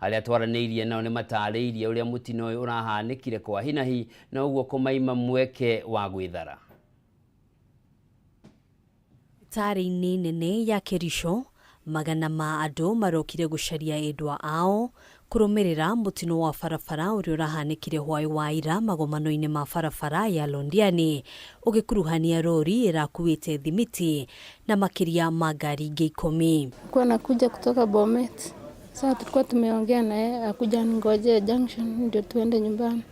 haria twaranĩirie nao nĩ matarĩirie ũrĩa mũtino ũyũ ũrahanĩkire kwa hinahi na ũguo kũmaima mweke wa gwĩthara. Taarĩ-inĩ nene ya Kerisho, magana ma andũ marokire gũcaria endwa ao kũrũmĩrĩra mũtino wa barabara ũrĩa ũrahanĩkire hwaĩ wa ira magomano-inĩ ma barabara ya Londiani ũgĩkuruhania rori ĩrakuĩte thimiti na makĩria ma ngari ingĩ 10. Kwa nakuja kutoka Bomet. Sasa tulikuwa tumeongea na yeye akuja ningoje junction ndio tuende nyumbani.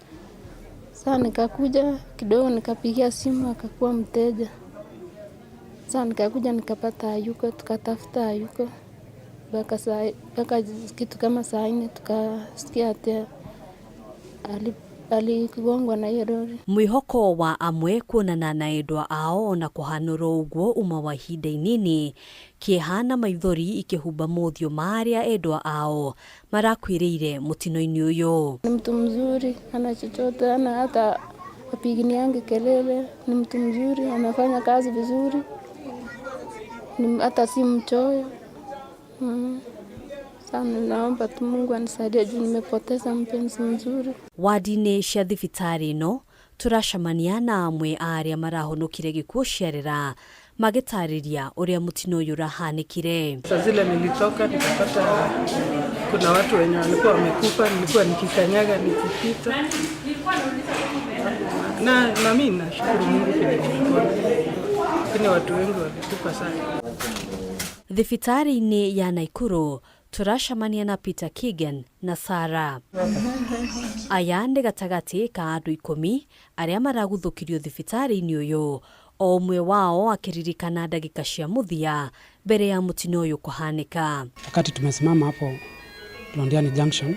Sasa nikakuja kidogo nikapigia simu akakuwa mteja. Sasa nikakuja nikapata hayuko, tukatafuta hayuko. Baka kitu kama saa 4 tukasikia ati aligongwa na hiyo lori. Mwĩhoko wa amwe kuonana na endwa ao na kũhanũrwo ũguo uma wa ihinda inini kĩeha na maithori ikĩhumba mũthio marĩa endwa ao marakwĩrĩire mũtino-inĩ ũyũ. Ni mtu mzuri, ana chochote, ana hata apiginiange kelele, ni mtu mzuri, anafanya kazi vizuri, hata si mchoyo. Sana naomba tu Mungu anisaidie juu nimepoteza mpenzi mzuri. Wadi-inĩ cia thibitarĩ ĩno turacemania na amwe arĩa marahonokire gĩkuũ ciarĩra magĩtarĩria ũrĩa mũtino ũyũ ũrahanĩkire. Saa zile nilitoka nikapata kuna watu wenye walikuwa wamekufa, nilikuwa nikikanyaga nikipita. Na mimi nashukuru Mungu kwa lakini watu wengi walikufa sana. Thibitarĩ-inĩ ya Naikuru turacemania na Peter Kigen na Sarah. Aya nĩ gatagatĩ ka andũ 10 arĩa maraguthũkirio thibitarĩ-inĩ ũyũ, o ũmwe wao akĩririkana ndagĩka cia mũthia mbere ya mũtino ũyũ kũhanĩka. Wakati tumesimama hapo Londiani Junction,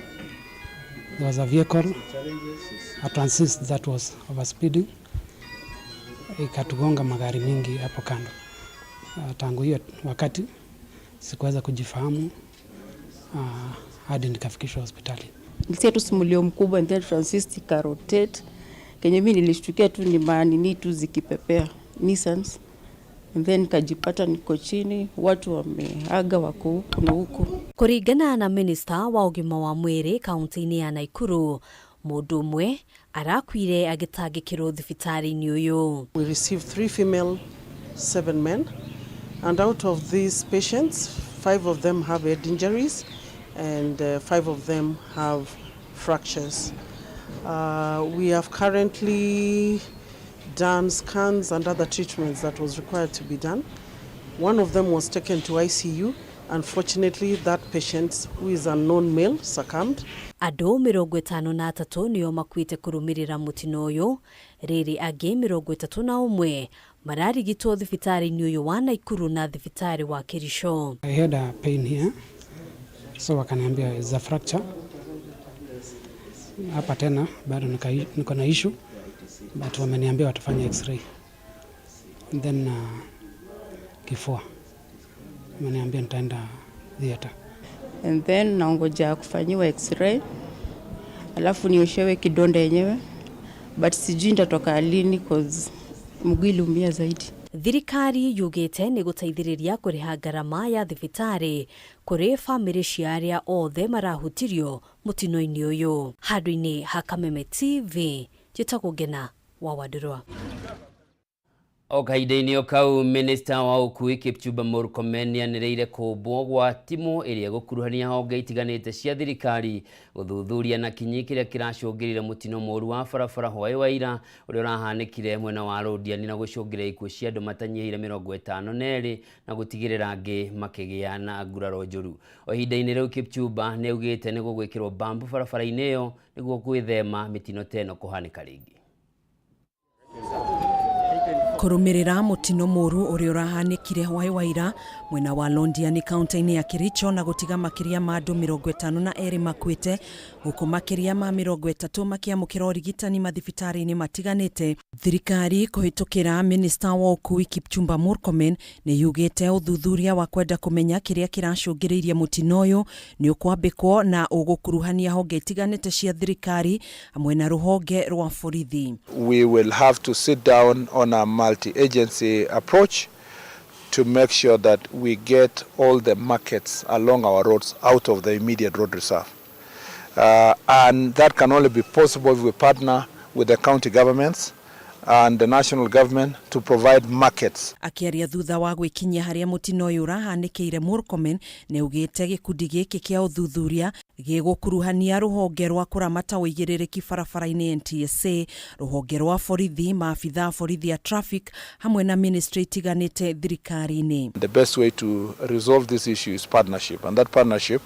there was a vehicle, a transit that was overspeeding. Ikatugonga magari mingi hapo kando. Tangu hiyo wakati sikuweza kujifahamu hadi nikafikishwa hospitali. Nilisikia tu simulio mkubwa and then transit ikarotate. Kenye mimi nilishtukia tu ni manini tu zikipepea Nissans. And then nikajipata niko chini, watu wameaga wako huku na huku. Kũringana na minister wa ũgima wa mwĩrĩ kaunti-inĩ ya Naikuru, mũndũ ũmwe arakuire agĩtangĩkĩrwo thibitarĩ-inĩ ũyũ. We received 3 female, 7 men. And out of these patients, 5 of them have head injuries and 5 of them have fractures. We have currently done scans and other treatments that was required to be done. One of them was taken to ICU. Unfortunately, that patient, who is a known male, succumbed. Andũ 53 nĩo makuĩte kũrũmĩrĩra mũtino ũyũ, rĩrĩ angĩ 31 mararigitwo thibitarĩ-inĩ ũyũ wa Naikuru na thibitarĩ wa Kerisho. I had a pain here, so wakaniambia is a fracture. Hapa tena bado niko na issue, but wameniambia watafanya x-ray. And then kifua wameniambia nitaenda theater. And then naongoja kufanyiwa x-ray. Alafu nioshewe kidonda yenyewe. But sijui nitatoka lini cause mguu uliumia zaidi. Thirikari yugĩte nĩ gũteithĩrĩria kũrĩha ngarama ya thibitarĩ kũrĩ famĩlĩ cia arĩa othe marahutirio mũtino-inĩ ũyũ. Handũ-inĩ ha Kameme TV, njĩtagwo Ngena wa Wadũrwa. O kahinda-inĩ o kau, Minister wa ũkuui Kipchumba Murkomen nĩanĩrĩire kũmbwo gwa timũ ĩrĩa gũkuruhania honge itiganĩte cia thirikari gũthuthuria na kinyi kĩrĩa kĩracũngĩrĩire mũtino mũru wa barabara hwaĩ wa ira ũrĩa ũrahanĩkire mwena wa Londiani na gũcũngĩrĩra ikuũ cia andũ matanyihĩire 52 na gũtigĩrĩra angĩ makĩgĩa na nguraro njũru. O ihinda-inĩ rĩu Kipchumba nĩaugĩte nĩ gũgwĩkĩrwo bambu barabara-inĩ ĩyo nĩguo gwĩthema mĩtino ta ĩno kũhanĩka rĩngĩ. Kũrũmĩrĩra mũtino mũru ũrĩa ũrahanĩkire hwaĩ wa ira mwena wa Londiani kaunti-inĩ ya Kericho na gũtiga makĩria ma andũ 52 makuĩte, gũkũ makĩria ma 30 makĩamũkĩra ũrigitani mathibitarĩ-inĩ matiganĩte. Thirikari kũhĩtũkĩra Minister wa ũkuui Kipchumba Murkomen nĩ yugĩte ũthuthuria wa kwenda kũmenya kĩrĩa kĩracũngĩrĩirie mũtino ũyũ nĩ ũkwambĩkwo na ũgũkuruhania honge itiganĩte cia thirikari hamwe na rũhonge rwa borithi. We will have to sit down on a multi-agency approach to make sure that we get all the markets along our roads out of the immediate road reserve. and that can only be possible if we partner with the county governments and the national government to provide markets. Akiaria thutha wa gwikinyia haria mutino uyu urahanikire Murkomen ne ugite gikundi giki kia uthuthuria gigukuruhania ruhonge rwa kuramata uigiriki barabara-ini NTSA, ruhonge rwa borithi, maabitha borithi ya traffic hamwe na ministry itiganite thirikari-ini. The best way to resolve this issue is partnership, and that partnership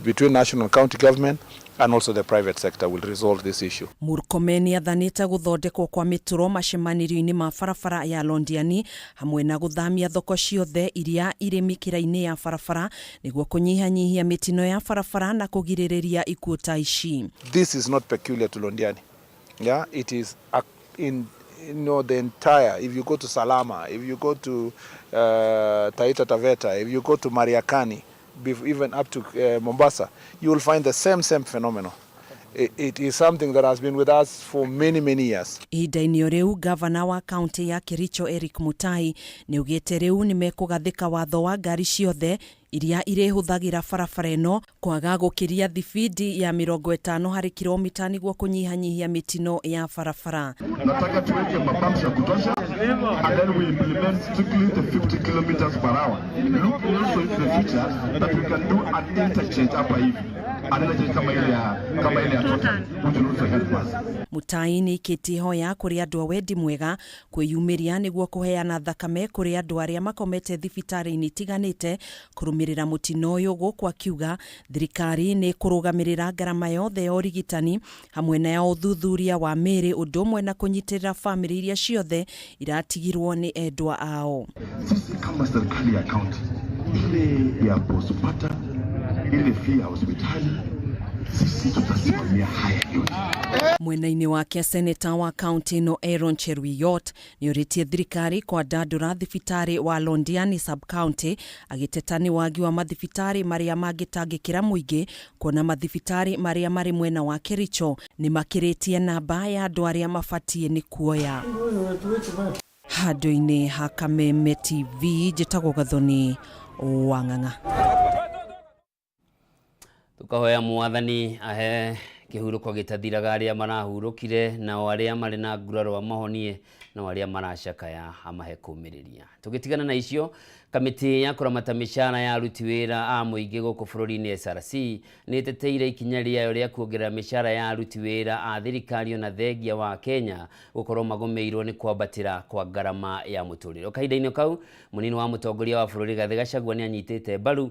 between national and county government and also the private sector will resolve this issue. Murkomen athanite guthondekwo kwa mituro macemanirio-ini ma barabara ya Londiani hamwe na guthamia thoko ciothe iria iri mikira-ini ya barabara niguo kunyihanyihia mitino ya barabara na kugiririria ikuo ta ici. This is not peculiar to Londiani. Yeah, it is in the entire, if you go to Salama, if you go to Taita Taveta, if you go to Mariakani, even up to Mombasa, you will find the same phenomenon. It is something that has been with us for many years. Ihinda-inĩ riu gavana wa kaunti ya Kericho Eric Mutai ni ugite riu ni mekugathika watho wa ngari ciothe iria irihuthagira barabara ino kwaga gukiria thibidi ya 50 hari kilomita niguo kunyihanyihia mitino ya barabara. Nataka tuweke mabamps ya kutosha, and then we implement strictly the 50 kilometers per hour. Look also in the future that we can do an interchange hapa hivi. Kama ile ya total, which will also help us. Mutai ni kitihoya kuri andu wendi mwega kwiyumiria niguo kuheana thakame kuri andu aria makomete thibitari-ini itiganite kurumirira mutino uyu guku akiuga thirikari ni kurugamirira garama yothe ya urigitani hamwe na ya uthuthuria wa miri undu umwe na kunyitirira family iria ciothe iratigirwo ni endwa ao. Sisi kama serikali ya county ile ya postpata ile fia hospitali sisi tutasimamia haya yote. Mwena-ini wake seneta wa kaunti no Aaron Cheruiyot ni uritie thirikari kwa dadura thibitari wa Londiani sub-county agitetani wagi wa mathibitari maria magitangikira muingi kuona mathibitari maria mari mwena wa Kericho ni makiritie namba ya andu aria mabatie ni kuoya. Handu-ini ha Kameme TV njitagwo Gathoni Wang'ang'a. Tukahoya mwathani ahe kihuruko gitathiraga aria marahurukire na aria mari na nguraro amahonie na aria maracakaya amahe kumiriria. Tugitigana na icio, kamiti ya kuramata mishara ya aruti wira a muingi guku bururi-ini SRC ni teteire ikinya riayo ria kuongerera mishara ya aruti wira a thirikari na thengia wa Kenya gukorwo magomeirwo ni kwambatira kwa garama ya muturire. Kahinda-ini kau munini wa mutongoria wa bururi Gathĩ Gachagua ni anyitite mbaru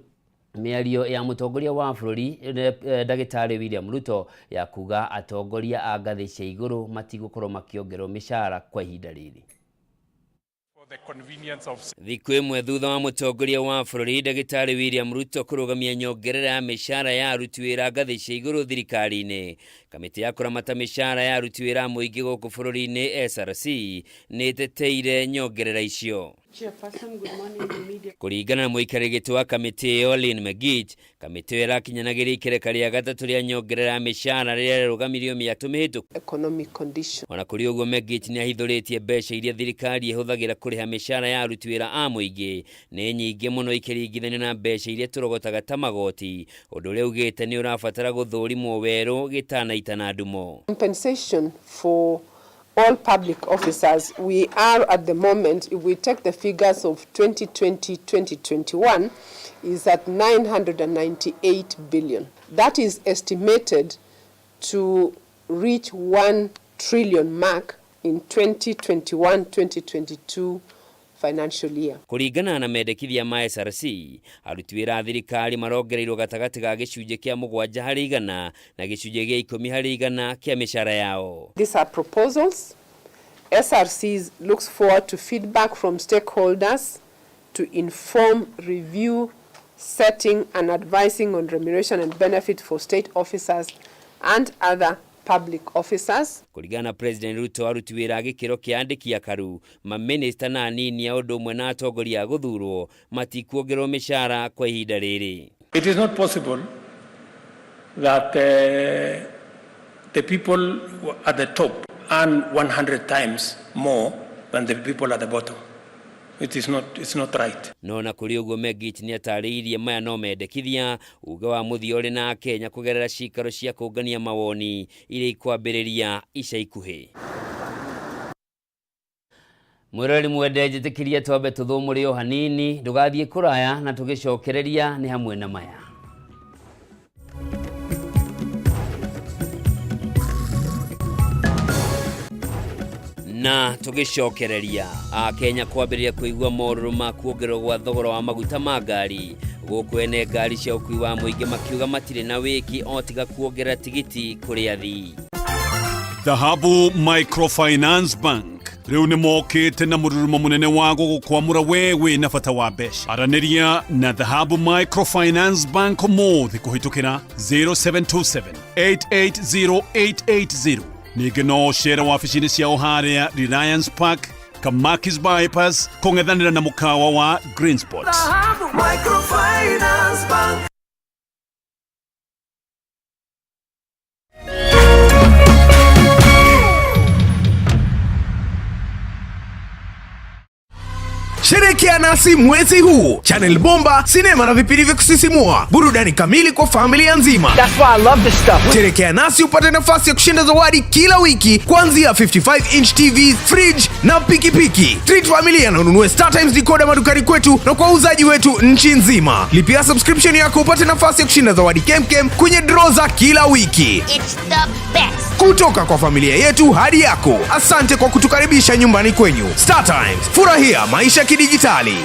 miario ya mutongoria wa bururi Ndagĩtarĩ William Ruto ya kuga atongoria a ngathĩ cia iguru matigukorwo makiongerwo mishara kwa ihinda riri. Thiku imwe thutha wa mutongoria wa bururi Ndagĩtarĩ William Ruto kurugamia nyongerera ya mishara ya aruti wira ngathĩ cia iguru thirikari-ini, kamiti ya kuramata mishara ya aruti wira muingi guku bururi-ini SRC ni teteire nyongerera icio. Kuringana na muikarĩri gĩtĩ wa kamiti iyo Lynn Megich, kamiti iyo irakinyanagiria ikereka ria gatatu ria nyongerera ya mishara riria rĩrũgamirio mĩaka mĩhĩtũku. Economic condition. Ona kuri uguo Megich ni ahithũrĩtie mbeca iria thirikari ihũthagĩra kuriha mishara ya aruti wira a muingi ni nyingĩ mũno ikiringithanio na mbeca iria tũrogotaga ta magoti, ũndũ ũrĩa ugĩte ni ũrabatara gũthũrimwo werũ gĩtanaita na ndumo. Compensation for all public officers, we are at the moment, if we take the figures of 2020-2021, is at 998 billion. That is estimated to reach 1 trillion mark in 2021-2022 financial year. Kuringana na mendekithia ma SRC, aruti wira a thirikari marongereirwo gatagati ga gĩcunjĩ kĩa 7 harĩ igana na gĩcunjĩ gĩa 10 harĩ igana kĩa mishara yao. These are proposals. SRC looks forward to feedback from stakeholders to inform, review, setting and advising on remuneration and benefit for state officers and other public officers. Kuringana na President Ruto, aruti wira gĩkĩro kĩa andĩki a karu, maminista na anini a ũndũ ũmwe na atongoria a gũthurwo matikuongerwo mishara kwa ihinda rĩrĩ. It is not possible that the people at the top earn 100 times more than the people at the bottom. it's not right. No na kuri uguo Megit ni atariirie maya no mendekithia uga wa muthiori na Kenya kugerera cikaro cia kungania mawoni iria ikwambiriria ica ikuhi. Mwirori mwende njitikirie twambe tuthumuri o hanini ndugathie kuraya na tugicokereria ni hamwe na maya. Na tugicokereria Kenya kwambiriria kuigua moruru ma kuongererwo gwa thogora wa maguta ma ngari guku ene ngari cia ukui wa muingi makiuga matire na wiki otiga kuongerera tigiti kuri athii. Dhahabu Microfinance Bank riu ni mokite na mururumo munene wa gukwamura wewe na bata wa mbeca. Araniria na Dhahabu Microfinance Bank mothi kuhitukira 0727 880880. Ningĩ no cera wabici-inĩ ciao harĩa Reliance Park, Kamakis Bypass, kũng'ethanĩra na mũkawa wa Green Spot. Microfinance Bank. Sherekea nasi mwezi huu. Channel bomba, sinema na vipindi vya kusisimua, burudani kamili kwa familia nzima. That's why I love this stuff. Sherekea nasi upate nafasi ya kushinda zawadi kila wiki kuanzia 55-inch TV, fridge na pikipiki. Treat familia na ununue Star Times decoder madukani kwetu na kwa wauzaji wetu nchi nzima. Lipia subscription yako upate nafasi ya kushinda zawadi kemkem kwenye draw za kila wiki. It's the best. Kutoka kwa familia yetu hadi yako. Asante kwa kutukaribisha nyumbani kwenyu. Star Times, furahia maisha kidijitali.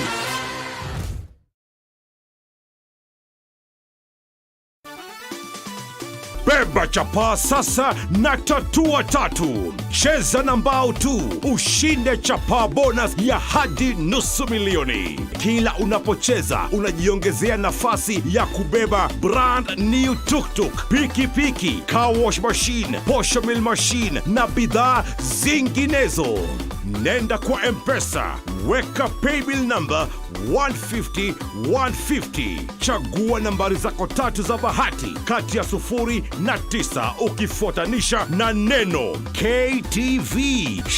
Beba chapa sasa na tatua tatu. Cheza na mbao tu, ushinde chapa bonus ya hadi $500,000. Kila unapocheza, unajiongezea nafasi ya kubeba brand new tuk-tuk, piki-piki, car wash machine, posho mill machine na bidhaa zinginezo. Nenda kwa M-Pesa, weka paybill number 150-150. Chagua nambari zako tatu za bahati kati ya 0 na 9 ukifuatanisha na neno KTV.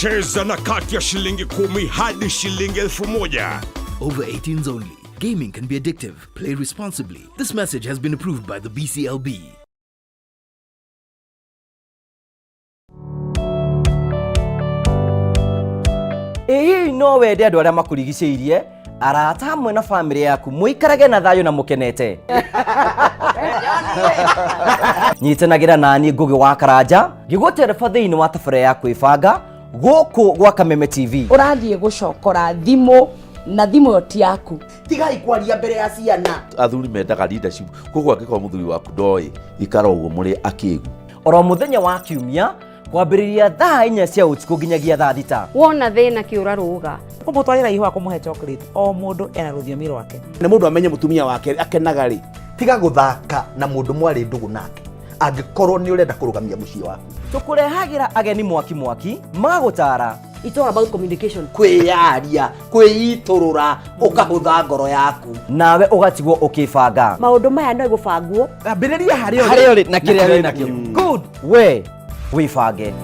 Cheza na kati ya shilingi 10 hadi shilingi 1,000. Over 18s only. Gaming can be addictive. Play responsibly. This message has been approved by the BCLB. Hii no wende andu aria makurigicĩirie, arata hamwe na family yaku muikarage na thayo na mukenete. Nyitanagira nani Ngugi wa Karanja ngigutereba thiini wa tabara ya kwibanga guku gwa Kameme TV. Urathie gucokora thimu na thimu yoti yaku. Tigai kwaria mbere ya ciana. Athuri mendaga leadership koguo angĩkorwo mũthuri waku ndoĩ ikara ũguo mũrĩ akĩgu. Oro muthenya wa kiumia kwambĩrĩria thaa 4 cia ũtukũ nginyagia thaa 6. Wona thĩna kĩũra rũga. Kumutwarira ihwa kumuhe chocolate o mundu ena rũthiomi rwake. Nĩ mũndũ amenye mũtumia wake akenaga rĩ. Tiga gũthaka na mũndũ mwarĩ ndũgũ nake. Angĩkorwo nĩ ũrenda kũrũgamia mũciĩ waku. Tũkũrehagira ageni mwaki magũtara. It's all about communication. Kwĩyaria, kwĩitũrũra, ũkahũtha ngoro yaku. Nawe ũgatigwo ũkĩbanga. Maũndũ maya no gũbangwo. Ambĩrĩria harĩa ũrĩ na kĩrĩa wĩ nakĩo. Good. We wibange.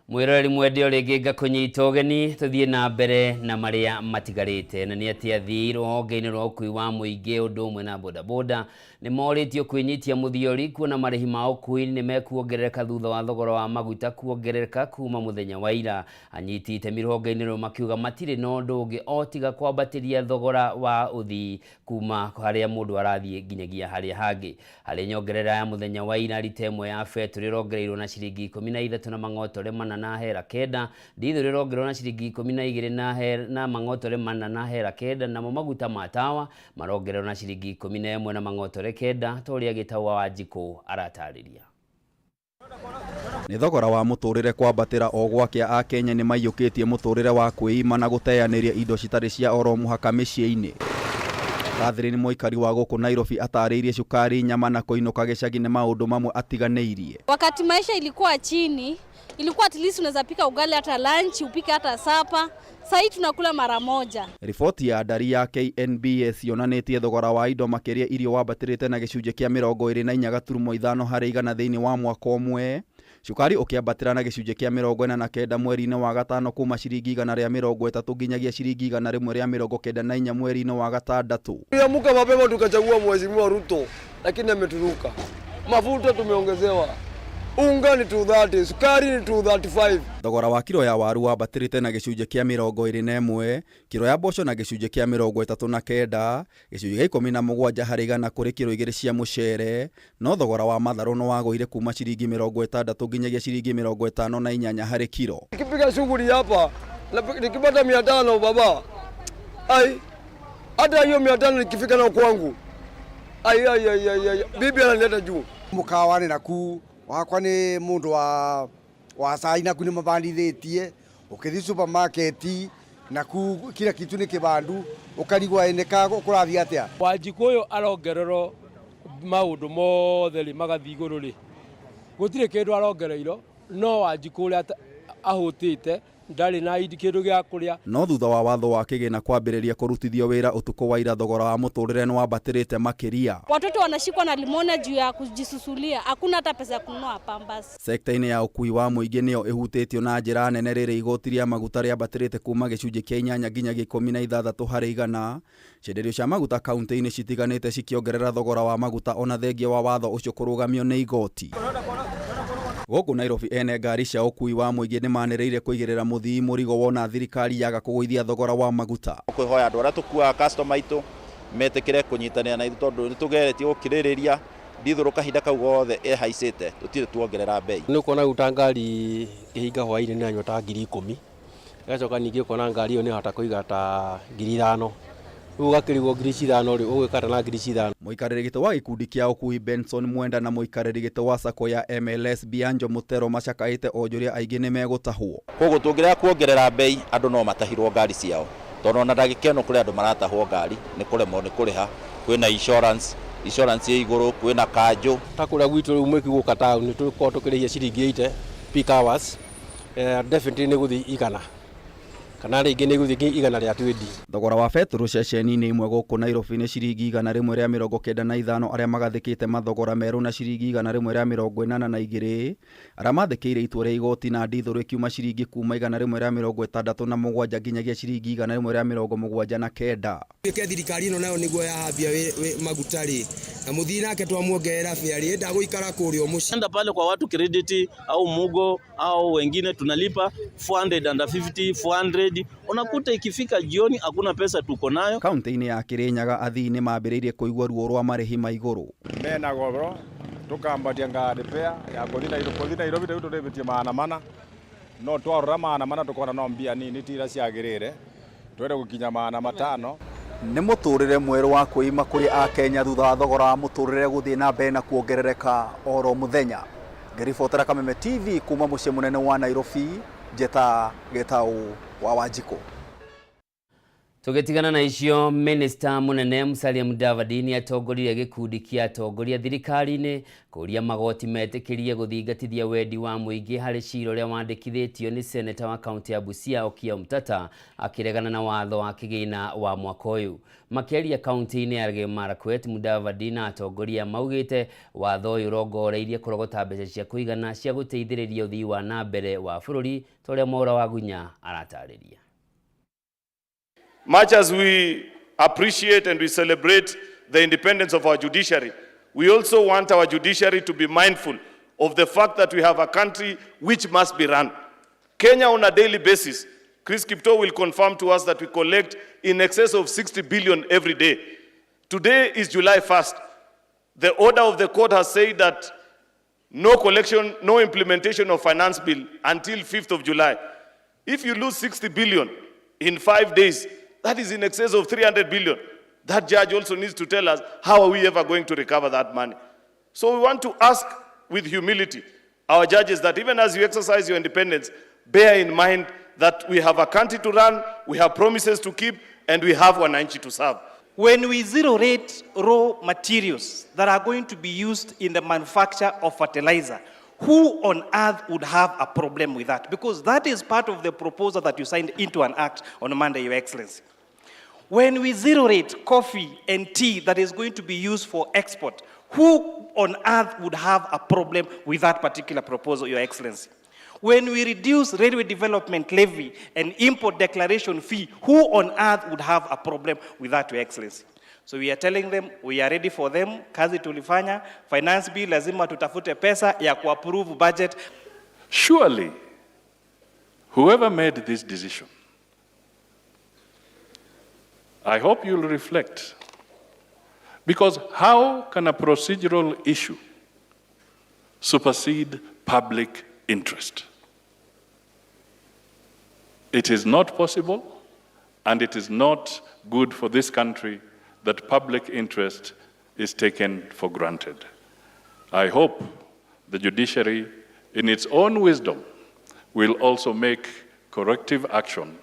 Mwirori mwende ringi ngakunyita ugeni tuthie na mbere na maria matigarite na ni ati athii ruhonge-ini rwa ukui wa muingi undu umwe na bodaboda ni moritio kwinyitia muthiori kuona marihi ma ukui ni mekuongerereka thutha wa thogora wa maguta kuongerereka kuma muthenya wa ira. Anyitite miruhonge-ini ro makiuga matire no ndungi otiga kwambatiria thogora wa uthii kuma haria mundu arathie nginyagia haria hangi. Hari nyongerera ya muthenya wa ira ritemwe ya beturi rongereirwo na ciringi 13 na mang'otore na hera kenda, ndithu rirongerwo na ciringi 12 na mang'otore 4 na hera kenda, na maguta matawa marongerwo na ciringi 11 na mang'otore kenda. Toria Gitawa wa Njiko aratariria. Ni thogora wa muturire kwambatira o gwakia a Kenya ni maiyukitie muturire wa kwĩima na guteyanĩria indo citari cia oro muhaka mĩciĩ-inĩ. Catherine Moikari wa gũkũ Nairobi atarĩirie cukari, nyama na kũinũka gĩcagi nĩ maũndũ mamwe atiganĩirie. Wakati maisha ilikuwa chini, ilikuwa at least unaweza pika ugali hata lunch, upike hata sapa. Sasa hii tunakula mara moja. Riboti ya ndari ya KNBS yonanĩtie thogora wa indo makĩria irio wambatĩrĩte na gĩcunjĩ kĩa 24.5 harĩ igana thĩinĩ wa mwaka ũmwe. Cukari ũkĩambatĩra na gĩcunjĩ kĩa 49 mweri-inĩ wa gatano kuma ciringi 130 nginyagia ciringi 194 mweri-inĩ wa gatandatũ. Tuliamka mapema tukachagua mheshimiwa Ruto, lakini ameturuka. Mafuta tumeongezewa. Unga ni 230, sukari ni 235. Thogora wa kilo ya waru wambatĩrĩte na gĩcunjĩ kĩa 21, kilo ya mboco na gĩcunjĩ kĩa 39, gĩcunjĩ gĩa 17 harĩ igana kũrĩ kilo 2 cia mũcere, no thogora wa matharũ no wagũire kuma ciringi 60 nginyagia ciringi 58 harĩ kilo. Nikipiga shughuli hapa, nikipata 500 baba. Ai, hata hiyo 500 nikifika na kwangu. Ai, bibi analeta juu. Mukawani naku wakwa ni mundu wa cai naku ni mabandithĩtie, ukithi supermarket naku kila kitu ni kibandu, ukarigwa eneka kurathi atia. Wanjikuyu arongerero maundu mothe magathi iguru ri gutire kindu arongereiro, no Wanjikuyu ahutite ndari na kindu gya kuria. No thutha wa watho wa kĩgĩna kwambĩrĩria kũrutithio wĩra ũtukũ wa ira, thogora wa mũtũrĩre nĩ wambatĩrĩte makĩria. Watoto wanashikwa na limona juu ya kujisusulia, hakuna hata pesa ya kununua pampers. Sekta-inĩ ya ũkui wa mũingĩ nĩyo ĩhutĩtio na njĩra nene rĩrĩ igoti rĩa maguta rĩambatĩrĩte kuma gĩcunjĩ kĩa 8 nginyagia 16 harĩ igana. Cienderio cia maguta kaunti-inĩ citiganĩte cikiongerera thogora wa maguta ona thengia wa watho ũcio kũrũgamio nĩ igoti. Gũkũ Nairobi ene ngari cia ũkui wa mũingĩ nĩ manĩrĩire kũigĩrĩra mũthii mũrigo wona thirikari yaga kũgũithia thogora wa maguta. Kwĩhoya andũ arĩa tũkuaga customer aitũ metĩkĩre kũnyitanĩra na ithuĩ tondũ nĩ tũgeretie gũkirĩrĩria ndithũrũ kahinda kau gothe ĩhaicĩte, tũtirĩ tuongerera bei. Nĩ ũkuona guta ngari kĩhinga hwaĩ-inĩ nĩ anyua ta 10,000, gacoka ningĩ ũkona ngari ĩyo nĩ hota kũiga ta 5,000. Rĩu gakĩrigwo 5,000 rĩ ũgwĩkata na 5,000. Mũikarĩri gĩtĩ wa gĩkundi kĩa ũkui Benson Mwenda na mũikarĩri gĩtĩ wa sako ya MLS Bianjo Mutero macakaĩte onjoria aingĩ nĩ megũtahwo. Koguo tũngĩrega kuongerera bei andũ no matahirwo ngari ciao, tondũ ona ndagĩka ĩno kũrĩ andũ maratahwo ngari nĩ kũremwo nĩ kũrĩha, kwĩna insurance ya igũrũ, kwĩna kanjũ. Ta kũrĩa gwitũ rĩu mwĩkiguka taũni nĩ tũkorwo tũkĩrĩhia ciringi 80 peak hours, definitely nĩ gũthiĩ 100 kana rĩngĩ nĩ gũthiĩ 100 rĩa 20. Thogora wa betũrũ ceceni-inĩ imwe gũkũ Nairobi nĩ ciringi 195 arĩa magathĩkĩte mathogora merũ na ciringi 182 arĩa mathĩkĩire itua rĩa igoti, na ndithũrũ ikiuma ciringi kuma 167 nginyagia ciringi 179. Thirikari ĩno nayo nĩguo yahambia maguta rĩ, na mũthii nake twamuongerera fare ndagũikara kũrĩa mũciĩ. Enda pale kwa watu credit au mugo au wengine tunalipa 450 400, unakuta ikifika jioni hakuna pesa tuko nayo. Kaunti-inĩ ya Kirinyaga athii nĩ mambĩrĩirie kũigua ruo rwa marĩhi ma igũrũ. Mena goro tukambatia ngari pea ya kuthi Nairobi rĩu tũrĩbĩtie maana no twarora maana tukona no mbia nini tira ciagĩrĩre twende gũkinya maana 5. Nĩ mũtũrĩre mwerũ wa kwĩima kũrĩ Akenya thutha wa thogora wa mũtũrĩre gũthiĩ na mbere na kuongerereka oro mũthenya. Ngĩribotera Kameme TV kuma mũciĩ mũnene wa Nairobi, Njeta Gĩtaũ wa Wanjikũ. Tũgĩtigana na icio, Minista mũnene Musalia Mudavadi nĩ atongoririe gĩkundi kĩa atongoria thirikari-inĩ kũria magoti metĩkĩrie gũthingatithia wendi wa mũingĩ harĩ cira ũrĩa wandĩkithĩtio nĩ seneta wa kaunti ya Busia Okiya Omtata akĩregana na watho wa kĩgĩna wa mwaka ũyũ. Makĩaria kaunti-inĩ ya Elgeyo Marakwet, Mudavadi na atongoria maugĩte watho ũyũ ũrongoreirie kũrogota mbeca cia kũigana cia gũteithĩrĩria ũthii wa na mbere wa bũrũri, ta ũrĩa Mohoro wa Gunya aratarĩria. Much as we appreciate and we celebrate the independence of our judiciary, we also want our judiciary to be mindful of the fact that we have a country which must be run. Kenya on a daily basis, Chris Kipto will confirm to us that we collect in excess of 60 billion every day. Today is July 1st. The order of the court has said that no collection, no implementation of finance bill until 5th of July. If you lose 60 billion in 5 days, that is in excess of 300 billion. That judge also needs to tell us, how are we ever going to recover that money? So we want to ask with humility our judges that even as you exercise your independence, bear in mind that we have a country to run, we have promises to keep, and we have wananchi to serve. when we zero rate raw materials that are going to be used in the manufacture of fertilizer, who on earth would have a problem with that? Because that is part of the proposal that you signed into an act on Monday, Your Excellency. When we zero rate coffee and tea that is going to be used for export, who on earth would have a problem with that particular proposal, Your Excellency? When we reduce railway development levy and import declaration fee, who on earth would have a problem with that, Your Excellency? So we are telling them we are ready for them. Kazi tulifanya, finance bill lazima tutafute pesa ya kuapprove budget. Surely, whoever made this decision, I hope you'll reflect. Because how can a procedural issue supersede public interest? It is not possible, and it is not good for this country that public interest is taken for granted. I hope the judiciary, in its own wisdom, will also make corrective action,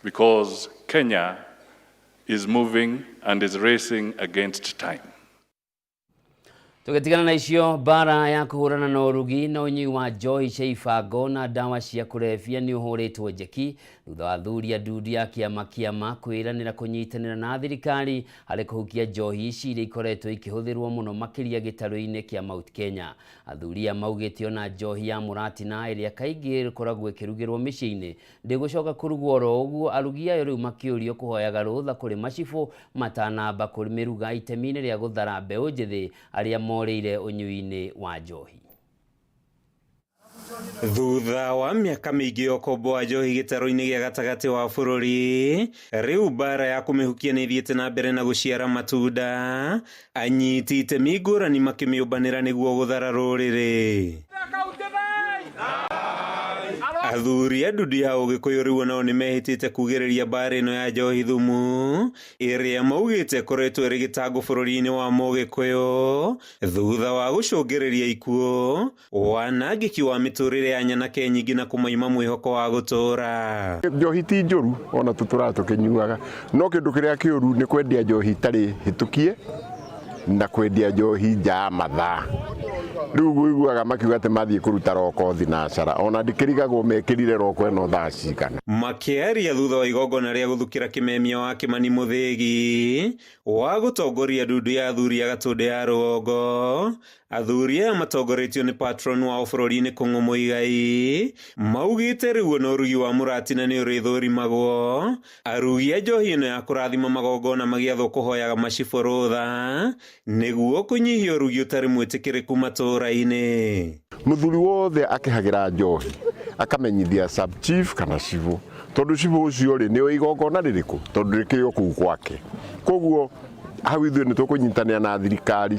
because Kenya is moving and is racing against time. Tugetigana na icio, bara ya kuhurana na urugi na unyi wa njohi cia ibango na dawa cia kurebia ni uhuritwo njeki thutha wa athuri a ndudu ya kiama kwiranira kunyitanira na thirikari hari kuhukia njohi ici iria ikoretwo ikihũthĩrwo muno makiria gĩtarũ-inĩ kia Mount Kenya. Athuri a maugĩte ona njohi ya mũratina ĩrĩa kaingĩ ĩkoragwo ĩkĩrugĩrwo mĩciĩ-inĩ ndĩgũcoka kũrugwo oro ũguo, arugi ayo rĩu makĩũrio kũhoyaga rũtha kũrĩ macibũ matanamba kũmĩruga itemi-inĩ rĩa gũthara mbeũ njĩthĩ arĩa morĩire ũnyui-inĩ wa njohi. Thutha wa miaka mĩingĩ ũkombo wa njohi gĩtarũ-inĩ gĩa gatagatĩ wa bũrũri, rĩu bara ya kũmĩhukia nĩ ithiĩte na mbere na gũciara matunda, anyiti itemi ngũrani makĩmĩũmbanĩra nĩguo gũthara rũrĩrĩ. Athuri a ndudu ya Ũgĩkũyũ rĩu nao nĩ mehĩtĩte kugĩrĩria bara ĩno ya njohi thumu ĩrĩa maugĩte koretwo ĩrĩ gĩtango bũrũri-inĩ wa Mũgĩkũyũ thutha wa gũcũngĩrĩria ikuũ, wanangĩki wa mĩtũrĩre ya nyanake nyingĩ na kũmaima mwĩhoko wa gũtũũra. Njohi ti njũru ona tũtũraga tũkĩnyuaga, no kĩndũ kĩrĩa kĩũru nĩ kwendia njohi itarĩ hĩtũkie na kwendia njohi nja ya mathaa. Rĩu guiguaga makiuga atĩ mathiĩ kũruta roko thinacara, ona ndikĩrigagwo mekĩrire roko ĩno thaa cigana. Makĩaria thutha wa igongona rĩa gũthukĩra kĩmemia wa Kĩmani Mũthĩgi wa gũtongoria ndudu ya athuri ya Gatũndũ ya rũgongo, athuri aya matongoretio nĩ patron wao bũrũri-inĩ Kũng'ũ Mũigai maugĩte rĩu ona ũrugi wa mũratina nĩ ũrĩthũrimagwo, arugi a njohi ĩno ya kũrathima magongona magĩathwo kũhoyaga macibũ rũtha nĩguo kũnyihia ũrugi ũtarĩ mwĩtĩkĩrĩku matũũra-inĩ. Mũthuri wothe akĩhagĩra njohi akamenyithia sub chief kana cibũ, tondũ cibũ ũcio rĩ nĩ igongona rĩrĩkũ, tondũ rĩkĩrĩ o kũu gwake. Koguo hau ithuĩ nĩ tũkũnyitanĩra na thirikari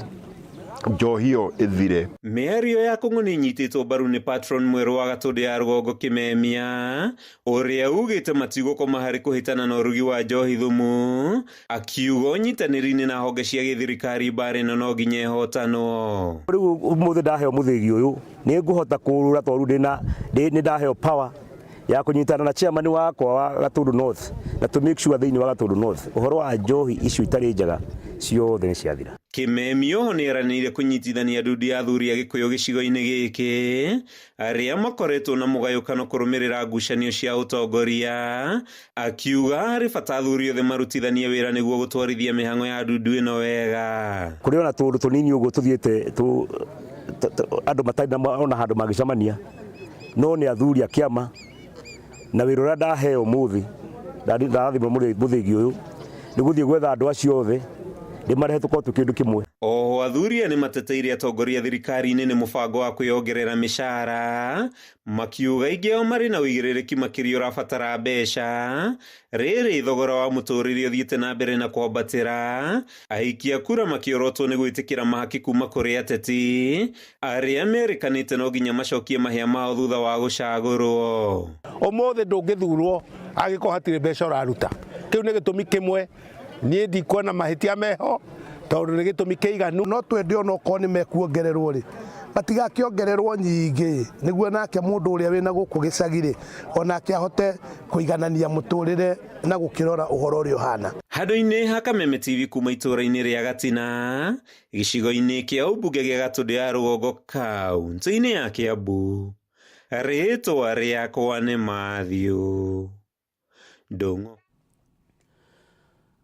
njohi ĩyo ĩthire. Mĩario ya Kũng'ũ nĩ inyitĩtwo mbaru nĩ patron mwerũ wa Gatũndũ ya rũgongo Kĩmemia ũrĩa ugĩte matigũkoma harĩ kũhĩtana na ũrugi wa njohi thumu, akiuga ũnyitanĩri-inĩ na honge cia gĩthirikari bara ĩno no nginya ĩhotanwo. Rĩu ũmũthĩ ndaheo mũthĩgi ũyũ nĩ ngũhota kũrũra tondũ nĩ ndaheo power ya kũnyitana na chairman wakwa wa Gatũndũ North na to make sure thĩinĩ wa Gatũndũ North ũhoro wa njohi icio itarĩ njega ciothe nĩ ciathira. Kĩmemi oho nĩ eranĩire kũnyitithania ndudu ya athuri a Gĩkũyũ gĩcigo-inĩ gĩkĩ arĩa makoretwo na mũgayũkano kũrũmĩrĩra ngucanio cia ũtongoria, akiuga harĩ bata athuri othe marutithanie wĩra nĩguo gũtwarithia mĩhang'o ya ndudu ĩno wega. Kũrĩ ona tũndũ tũnini ũguo tũthiĩte andũ matarĩ ona handũ magĩcemania, no nĩ athuri a kĩama na wĩra ũrĩa ndaheo mũthĩ ndarathimwo mũthĩgi ũyũ nĩ gũthiĩ gwetha andũ acio othe ndĩmarehe tũkorwo tũ kĩndũ kĩmwe. Oho athuri nĩ mateteire atongoria thirikari-inĩ nĩ mũbango wa kwĩongerera mĩcara, makiuga aingĩ ao marĩ na ũigĩrĩrĩki makĩria ũrabatara mbeca, rĩrĩ thogora wa mũtũrĩre ũthiĩte na mbere na kwambatĩra, aikia kura makĩorotwo nĩ gwĩtĩkĩra mahaki kuma kũrĩ ateti arĩa merĩkanĩte no nginya macokie mahĩa mao thutha wa gũcagũrwo. Ũmũthĩ ndũngĩthurwo angĩkorwo hatirĩ mbeca ũraruta, kĩu nĩ gĩtũmi kĩmwe niĩ ndikuona mahĩtia meho tondũ nĩ gĩtũmi kĩiganu. No twende ona okorwo nĩ mekuongererwo rĩ matigakiongererwo nyingĩ nĩguo nake mũndũ ũrĩa wĩna gũkũ gĩcagirĩ onake ahote kũiganania mũtũrĩre na gũkĩrora ũhoro ũrĩa ũhana. Handũ-inĩ ha Kameme TV kuma itũra-inĩ rĩa Gatina, gĩcigo-inĩ kĩa ũmbunge gĩa Gatũndũ ya rũgongo kaunti-inĩ ya Kiambu, rĩtwa rĩakwa nĩ Mathiũ Ndũng'ũ.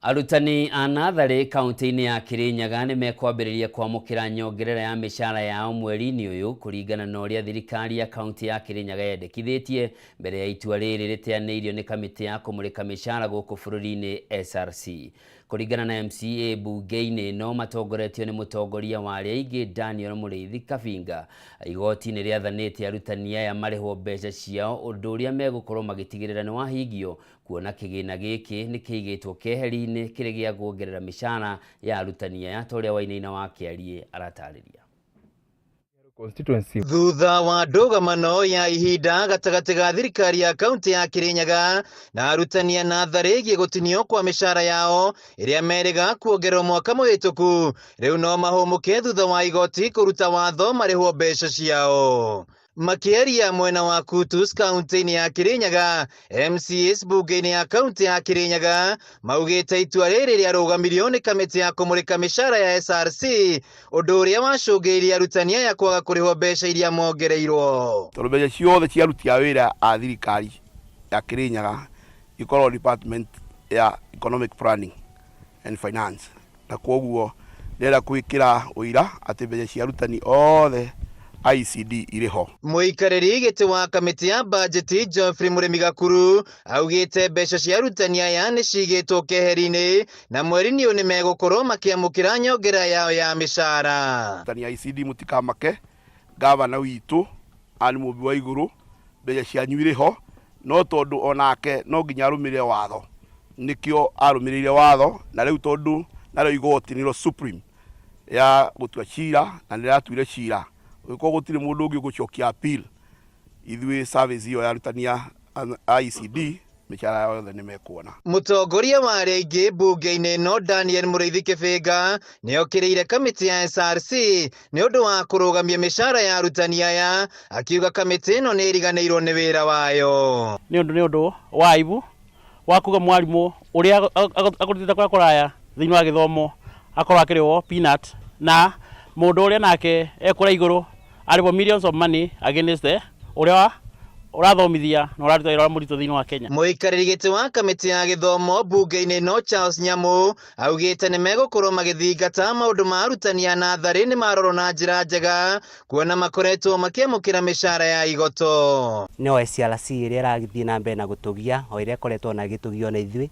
Arutani a natharĩ kaunti-inĩ ya Kirinyaga nĩ mekwambĩrĩria kwamũkĩra nyongerera ya mĩcara yao mweri-inĩ ũyũ kũringana na ũrĩa thirikari ya kaunti ya Kirinyaga yendekithĩtie mbere ya itua rĩrĩ rĩteanĩirio nĩ kamĩtĩ ya kũmũrĩka mĩcara gũkũ bũrũri-inĩ SRC. Kũringana na MCA bunge-inĩ no matongoretio nĩ mũtongoria wa arĩa aingĩ Daniel Mũrĩithi Kabinga, igoti nĩ rĩathanĩte arutani aya marĩhwo mbeca ciao ũndũ ũrĩa megũkorwo magĩtigĩrĩra nĩ wahingio, kuona kĩgĩna gĩkĩ nĩ kĩigĩtwo keheri-inĩ kĩrĩ gĩa kuongerera mĩcara ya arutani aya, ta ũrĩa Wainaina wa Kĩarie aratarĩria. Thutha wa ndũgamano ya ihinda gatagatĩ ga thirikari ya kaunti ya Kirinyaga na arutani a natharĩ gĩgũtinio kwa mĩcara yao ĩrĩa merĩga kuongererwo mwaka mũhĩtũku, rĩu no mahũmũke thutha wa igoti kũruta watho marĩhwo mbeca ciao. Makĩaria mwena wa Kutus kaunti-inĩ ya Kirinyaga, MCAs bunge-inĩ ya kaunti ya Kirinyaga maugĩte itua rĩrĩ rĩarũgamirio nĩ kamĩtĩ ya kũmũrĩka mĩcara ya SRC, ũndũ ũrĩa wacũngĩrĩirie arutani aya kwaga kũrĩhwo mbeca iria mongereirwo. Tondũ mbeca ciothe cia aruti a wĩra a thirikari ya Kirinyaga ikoragwo department ya economic planning and finance, na koguo ndĩrenda gwĩkĩra ũira atĩ mbeca cia arutani othe ICD iriho. Mũikarĩri gĩtĩ wa kamĩtĩ ya bajeti Geoffrey Mũrĩmi Gakuru augĩte mbeca cia arutani aya nĩ cigĩtwo keheri-inĩ na mweri-inĩ ũyũ nĩ megũkorwo makĩamũkĩra nyongera yao ya mĩcara. Arutani a ICD mũtikamake, gavana witũ ani mũmbi wa igũrũ, mbeca cianyu iriho, no tondũ onake no nginya arũmĩrĩre watho, nĩkĩo arũmĩrĩire watho, na rĩu tondũ narĩo igoti nĩrĩo supreme ya gũtua cira na nĩratuire cira, ũgĩkorwo gũtirĩ mũndũ ũngĩ gũcokia appeal, ithuĩ service ĩyo ya arutani a ICD mĩcara yothe nĩ mekuona. Mũtongoria wa arĩa aingĩ bunge-inĩ ĩno Daniel Mũrĩithi Kabinga nĩ okĩrĩire kamĩtĩ ya SRC nĩ ũndũ wa kũrũgamia mĩcara ya arutani aya, akiuga kamĩtĩ ĩno nĩ ĩriganĩirwo nĩ wĩra wayo. Nĩ ũndũ wa aibu wa kuga mwarimũ ũrĩa akũrutĩte kwa kũraya thĩinĩ wa gĩthomo akorwo akĩrĩhwo peanut, na mũndũ ũrĩa nake ekũra igũrũ arĩhwo millions of money against ũrĩa ũrathomithia na ũraruta wĩra wa mũritũ thĩinĩ wa Kenya. Mũikarĩri gĩtĩ wa kamĩtĩ ya gĩthomo bunge-inĩ ĩno Charles Nyamũ augĩte nĩ megũkorwo magĩthingata maũndũ ma arutani a natharĩ nĩ marorwo na njĩra njega, kuona makoretwo makĩamũkĩra mĩcara ya igoto. No SRC ĩrĩa ĩragĩthiĩ na mbere na gũtũgia, o ĩrĩa ĩkoretwo na gĩtũgio na ithuĩ,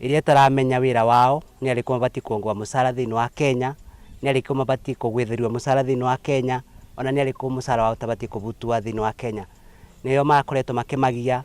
ĩrĩa ĩtaramenya wĩra wao, nĩ arĩkũ mabatiĩ kuongwa mũcara thĩinĩ wa Kenya, nĩ arĩkũ mabatiĩ kũgwĩthĩrio mũcara thĩinĩ wa Kenya, ona nĩ arĩkũ mũcara wao ũtabatiĩ kũbutwa thĩinĩ wa Kenya. Nĩo marakoretwo makĩmagia,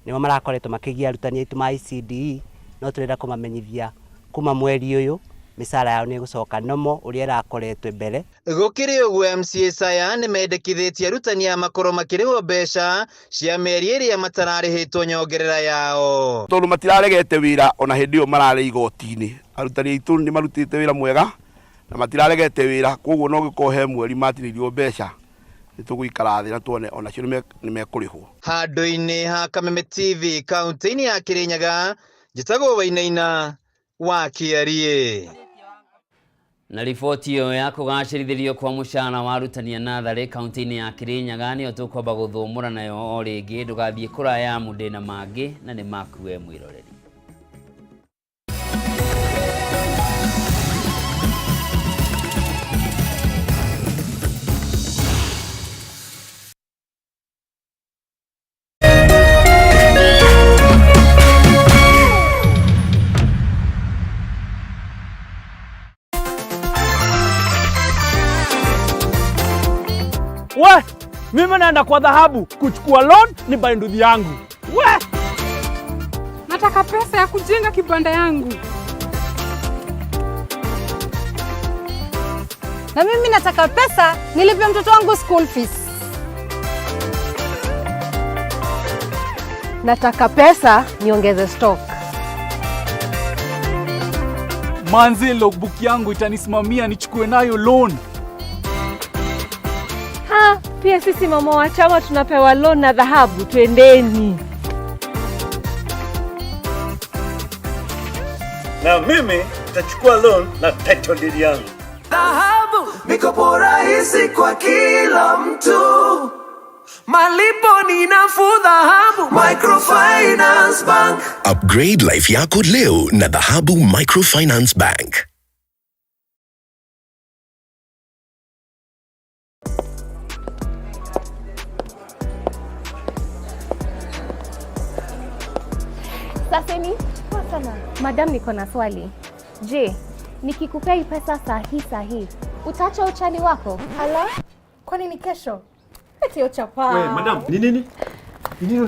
nĩo marakoretwo makĩgia arutani aitũ ma ICD, no tũrenda kũmamenyithia kuma mweri ũyũ mĩcara yao nĩ gũcoka nomo ũrĩa ĩrakoretwo mbere. Gũkĩrĩ ũguo MCAs aya nĩ mendekithĩtie arutani a makorwo makĩrĩhwo mbeca cia mĩeri ĩrĩa matararĩhĩtwo nyongerera yao. Tondũ matiraregete wĩra ona hĩndĩ ĩyo mararĩ igoti-inĩ, arutani aitũ nĩ marutĩte wĩra mwega na matiraregete wĩra, koguo no gĩkorwo he mweri matirĩirio mbeca, nĩtũgũikara thĩ na tuone onacio nĩ mekũrĩhwo. Handũ-inĩ ha Kameme TV kaunti-inĩ ya Kirinyaga, njĩtagwo Wainaina wa Kĩarie. Na riboti ĩyo ya kũgacĩrithĩrio kwa mũcara wa arutani a natharĩ kaunti-inĩ ya Kirinyaga nĩyo tũkwamba gũthũmũra nayo o rĩngĩ, ndũgathiĩ kũraya mũndĩ na mangĩ na nĩ makuwe mwĩroreri. We, mimi naenda kwa dhahabu kuchukua loan ni buy nduthi yangu. We, nataka pesa ya kujenga kibanda yangu. Na mimi nataka pesa nilipe mtoto wangu school fees. Nataka pesa niongeze stock. Manzi, logbook yangu itanisimamia nichukue nayo loan. Pia sisi mama wa chama tunapewa loan na dhahabu, twendeni. Na mimi nitachukua loan na title deed yangu. Dhahabu, mikopo rahisi kwa kila mtu. Malipo ni nafuu Dhahabu Microfinance Bank. Upgrade life yako leo na Dhahabu Microfinance Bank. Saseni, kwa sana. Madam, niko na swali. Je, nikikupea hii pesa sahi, utaacha uchali wako? Ala, kwani ni kesho? Eti uchapa. Wewe, madam, ni nini?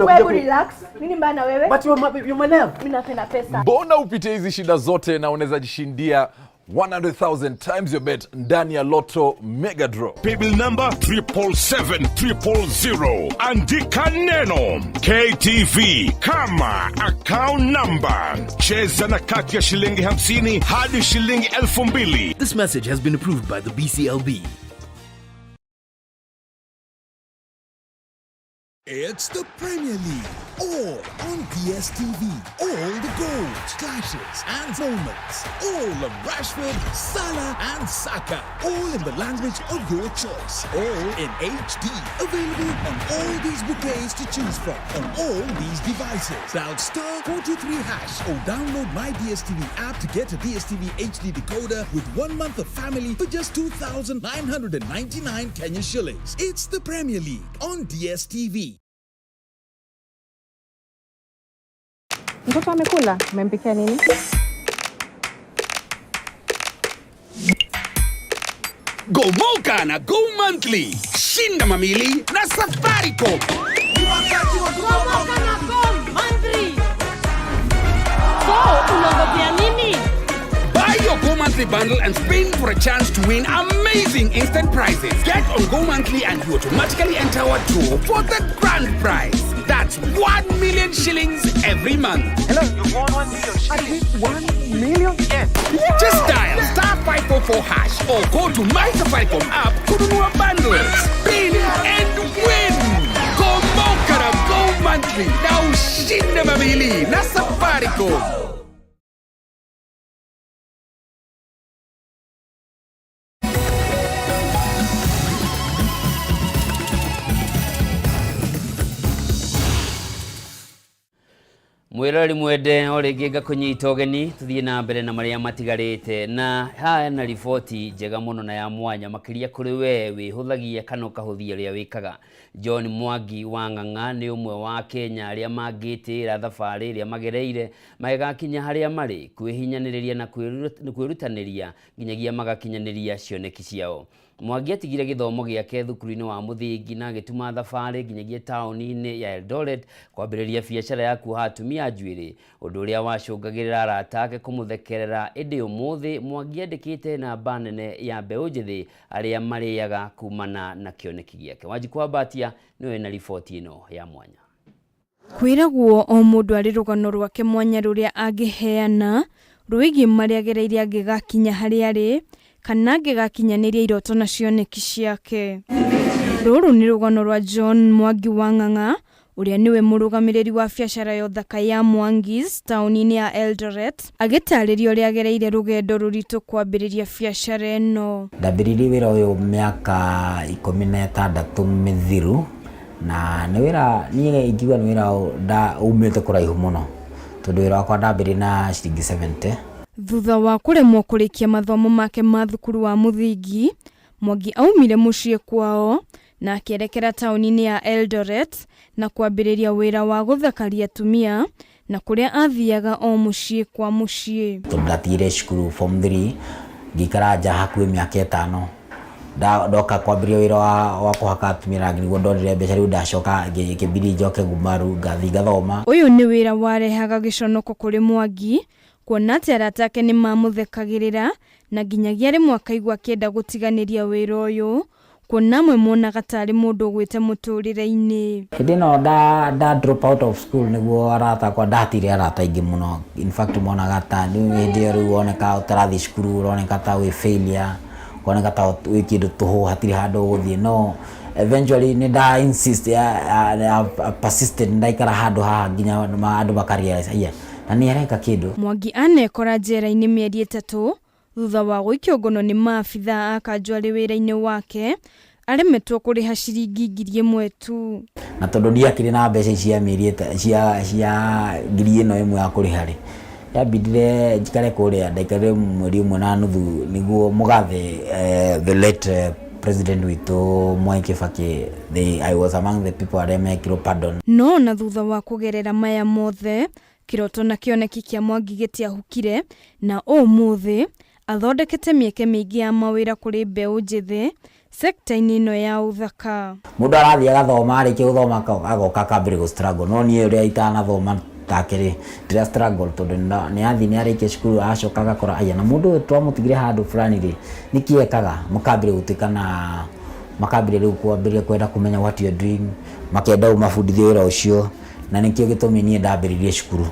Wewe relax. Nini mbaya na wewe? But you my love. Mimi napenda pesa. Mbona upite hizi shida zote na unaweza jishindia 100,000 times your bet ndani ya Lotto Mega Draw. Paybill number 77700. Andika neno KTV kama account number. Cheza na kati ya shilingi 50 hadi shilingi 2,000. This message has been approved by the BCLB. It's the Premier League, all on DSTV. All the goals, clashes and moments. All of Rashford, Salah and Saka. All in the language of your choice. All in HD. Available on all these bouquets to choose from on all these devices. Dial *423# or download my DSTV app to get a DSTV HD decoder with 1 month of family for just 2,999 Kenyan shillings. It's the Premier League on DSTV. Mtoto amekula? Umempikia nini? Go Moka na Go Monthly. Shinda mamili na Safaricom. Wakati wa Go Moka na Go Monthly. So, unangojea nini? Buy your Go Monthly bundle and spin for a chance to win amazing instant prizes. Get on Go Monthly and you automatically enter our draw for the grand prize. That's 1 million shillings every month. Hello, you won 1 million shillings. 1 million? Yes. Just dial *544# or go to my Safaricom app to do a bundle. Spin and win. Go Moka na Go Monthly. Now shinda mamili na Safaricom. Mwirori mwende oringi kunyita ugeni tuthie na mbere na maria matigarite na haya na riboti njega muno na ya mwanya makiria kuri we wihuthagia kana ukahuthia ria wikaga. John Mwangi wa Ng'ang'a ni umwe wa Kenya aria mangitira thabari ria magereire magakinya haria mari kwihinyaniria na kwirutaniria nginyagia magakinyaniria cioneki ciao. Mwangi atigire githomo giake thukuru-ini wa muthingi na agituma thabari nginyagia tauni-ini ya Eldoret kwambiriria biacara ya kuoha atumia njuiri, undu uria wacungagirira arata ake kumuthekerera. Indi umuthi Mwangi andikite namba nene ya mbeu njithi aria mariaga kumana na kioneki giake. Wanjikwa Batia niwe na riboti ino ya mwanya. Kwiragwo o mundu ari rugano rwake mwanya ruria angiheana rwigi maria gereiria angigakinya haria ari kana angigakinyaniria iroto na cioneki ciake. Ruru ni rugano rwa John Mwangi wa Ng'ang'a uria niwe murugamiriri wa biacara ya uthaka ya Mwangis tauni-ini ya Eldoret agitariria uria agereire rugendo ruritu kwambiriria biacara eno. Ndambiririe wira uyu miaka 16 mithiru na ni wira nie ingiuga ni wira umite kuraihu muno tondu wira wakwa ndambiririe na shilingi 70. Thutha wa kuremwo kurikia mathomo make ma thukuru wa muthingi, Mwangi aumire mucii kwao na akierekera tauni-ini ya Eldoret na kwambiriria wira wa guthakaria atumia na kuria athiaga o mucii kwa mucii. Ndatire cukuru form 3 ngikara nja hakuhi miaka 5 ndoka kwambiria wira wa kuhaka atumia na niguo ndonire mbeca riu ndacoka ngibidi njoke Gumaru ngathi gathoma. Uyu ni wira warehaga giconoko kuri Mwangi kuona ati arata ake ni mamuthekagirira na nginyagia rimwe akaigua akienda gutiganiria wira uyu kuona amwe monaga tari mundu gwite muturire-ini. Hindi no da drop out of school niguo arata kwa ndatire arata ingi muno. In fact monaga ta ni hindi riu woneka utarathi cukuru uroneka ta wi failure, woneka ta wi kindu tuhu hatiri handu guthie. No eventually nida insist persistent ndaikara handu ha nginya andu makarealize iya na ni areka kindu. Mwangi anekora njera-ini mieri 3 thutha wa guikio ngono ni maabitha akanjwari wira-ini wake aremetwo kuriha ciringi 1,000 tu. Na tondu ndiakire na mbeca cia mieri cia ngiri ino imwe ya kuriha ri yabidire njikare kuria ndaikare mweri umwe na nuthu niguo mugathe the late president witu Mwai Kibaki. I was among the people that mekirwo pardon. No na thutha wa kugerera maya mothe kiroto na kioneki kia Mwangi gitiahukire na umuthi athondekete mieke mingi ya mawira kuri mbeu njithi sekta-ini ino ya uthaka. Mundu arathie agathoma arikia guthoma agoka kambire go struggle no nie uria itanathoma takiri ndira struggle tondu ni athi ni arikia cukuru acoka agakora aya na mundu twamutigire handu fulani ri nikiekaga mukambire gutikana makambire riu kwambire kwenda kumenya what you are doing makenda umafundithio wira ucio na nikio gitumi nie ndambiririe cukuru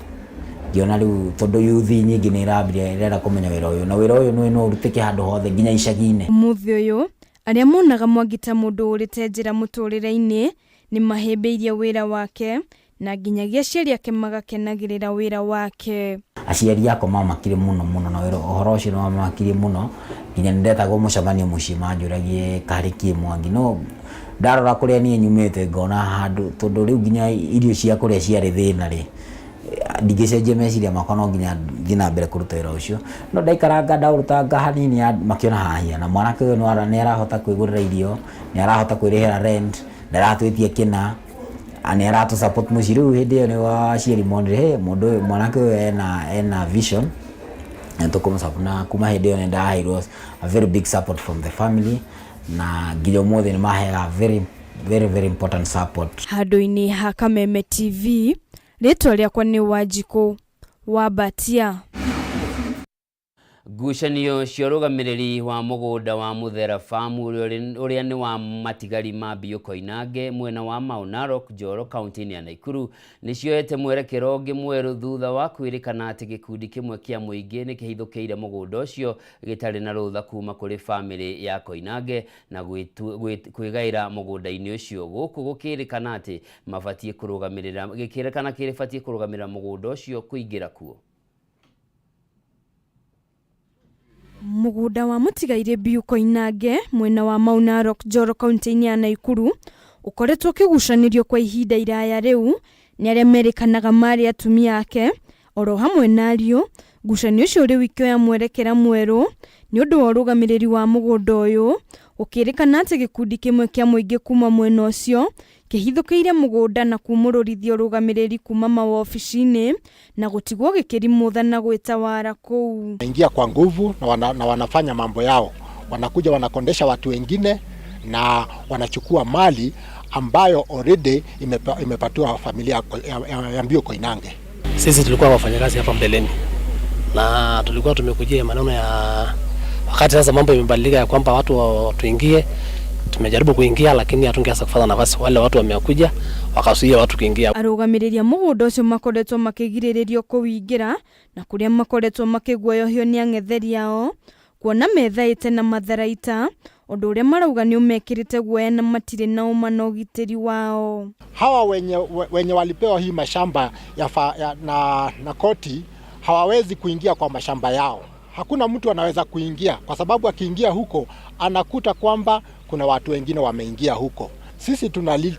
ngiona riu tondu yuthi nyingi ni irambire irenda kumenya wira uyu na wira uyu no urutike handu hothe nginya icagi-ini. Muthi uyu aria monaga Mwangi ta mundu urite njira muturire-ini ni mahembeirie wira wake na nginyagia aciari ake magakenagirira wira wake. Aciari akwa mamakire muno na wira uhoro ucio no mamakire muno nginya ndetagwo mucemanio muciĩ manjuragie kariki Mwangi no ndarora kuria nie nyumite ngona handu tondu riu nginya irio cia kuria ciari thina ri ndigicenjia meciria makwa no nginya thina mbere kuruta wira ucio no ndaikaranga ndaurutanga hanini makiona hahia na mwanake uyu ni arahota kwigurira irio ni arahota kwirihira rent ndaratwitie kina ani aratu support muciru hindi yo ni wa ciari monire mundu mwanake uyu ena vision na tukumsupport na kuma hindi yo ni ndaheirwo a very big support from the family na nginya mothe ni mahega very important support. Handu-ini ha Kameme TV ritwa riakwa ni Wanjiku wa Batia. Ngucanio cia rugamiriri wa mugunda wa Muthera Farm uria ni wa matigari ma Biũ Koinange mwena wa Mau Narok Njoro kaunti-ini ya Naikuru nicioete mwerekero ungi mweru thutha wa kwirikana ati gikundi kimwe kia muingi ni kihithukiire mugunda ucio gitari na rutha kuma kuri family ya Koinange na kwigaira mugunda-ini ucio guku gukirikana ati mabatie kurugamirira gikirikana kiribatie kurugamirira mugunda ucio kuingira kuo. Mugunda wa mutigaire Biũ Koinange mwena wa Mau Narok Njoro kaunti-ini ya Naikuru ukoretwo kigucanirio kwa ihinda iraya riu ni aria merikanaga mari atumia ake oro hamwe nario. Ngucanio cio riu ikioya mwerekera mweru ni undu wa urugamiriri wa mugunda uyu ukirikana ati gikundi kimwe kia muingi kuma mwena ucio kihithukiire mugunda na kumururithio urugamiriri kuma mawobici-ini na gutigwo gikirimutha na gwitawara kuu. Ingia kwa nguvu na wanafanya mambo yao, wanakuja wanakondesha watu wengine na wanachukua mali ambayo already imepatiwa familia ya Biũ Koinange. Sisi tulikuwa wafanyakazi hapa mbeleni na tulikuwa tumekujia maneno ya wakati sasa mambo imebadilika ya kwamba watu tuingie. Tumejaribu kuingia lakini hatungeweza kupata nafasi, wale watu wamekuja wakasuia watu kuingia. Arugamirirĩa mugunda ucio makoretwo makigiriririo kuwingira na kuria makoretwo makiguoyohio ni ang'etheri ao kuona methaite na matharaita undu uria marauga ni umekirite guoya na matire na uma na ugitiri wao. Hawa wenye walipewa hii mashamba na koti hawawezi kuingia kwa mashamba yao. Hakuna mtu anaweza kuingia kwa sababu akiingia huko anakuta kwamba kuna watu wengine wameingia huko. Sisi